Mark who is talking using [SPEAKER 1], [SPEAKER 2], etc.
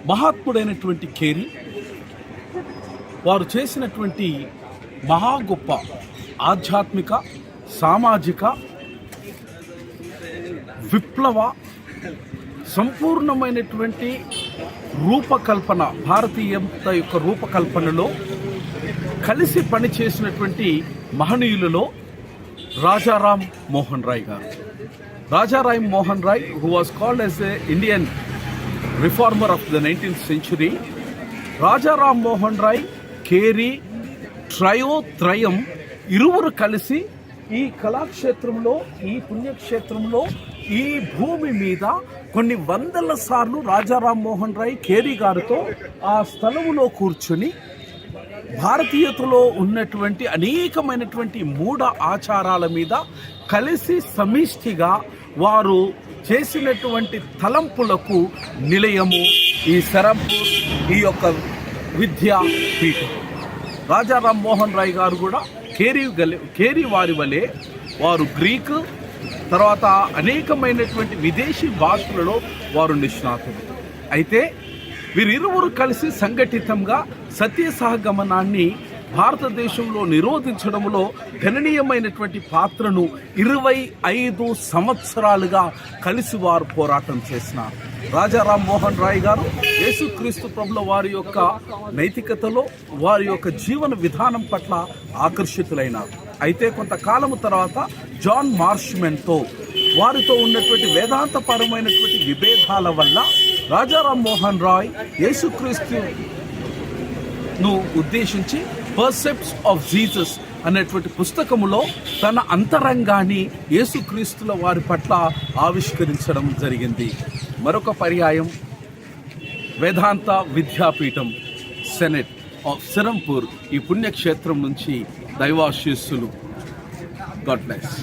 [SPEAKER 1] మహాత్ముడైనటువంటి Carey వారు చేసినటువంటి మహా గొప్ప ఆధ్యాత్మిక, సామాజిక, విప్లవ సంపూర్ణమైనటువంటి రూపకల్పన, భారతీయత యొక్క రూపకల్పనలో కలిసి పనిచేసినటువంటి మహనీయులలో రాజారాం మోహన్ రాయ్ గారు. Rajaram Mohan Roy, who was called as a Indian reformer of the 19th century. Rajaram Mohan Roy, Carey, త్రయం ఇరువురు కలిసి ఈ కళాక్షేత్రంలో, ఈ పుణ్యక్షేత్రంలో, ఈ భూమి మీద కొన్ని వందల సార్లు రాజారాం మోహన్ రాయ్ కేరీ గారితో ఆ స్థలములో కూర్చుని భారతీయతలో ఉన్నటువంటి అనేకమైనటువంటి మూఢ ఆచారాల మీద కలిసి సమిష్టిగా వారు చేసినటువంటి తలంపులకు నిలయము ఈ సెరంపూర్, ఈ యొక్క విద్యా పీఠం. రాజారాం మోహన్ రాయ్ గారు కూడా కేరీ వారి వలె వారు గ్రీకు, తర్వాత అనేకమైనటువంటి విదేశీ భాషలలో వారు నిష్ణాతులు. అయితే వీరిరువురు కలిసి సంఘటితంగా సత్య సహగమనాన్ని భారతదేశంలో నిరోధించడంలో గణనీయమైనటువంటి పాత్రను 25 సంవత్సరాలుగా కలిసి వారు పోరాటం చేసినారు. రాజారాం మోహన్ రాయ్ గారు యేసుక్రీస్తు ప్రభుల వారి యొక్క నైతికతలో, వారి యొక్క జీవన విధానం పట్ల ఆకర్షితులైనారు. అయితే కొంతకాలము తర్వాత జాన్ మార్ష్మెన్తో వారితో ఉన్నటువంటి వేదాంతపరమైనటువంటి విభేదాల వల్ల రాజారాం మోహన్ రాయ్ యేసుక్రీస్తును ఉద్దేశించి పర్సెప్ట్స్ ఆఫ్ జీసస్ అనేటువంటి పుస్తకములో తన అంతరంగాన్ని యేసుక్రీస్తుల వారి పట్ల ఆవిష్కరించడం జరిగింది. మరొక పర్యాయం వేదాంత విద్యాపీఠం సెనెట్ ఆఫ్ సెరంపూర్ ఈ పుణ్యక్షేత్రం నుంచి దైవాశీస్సులు. God bless.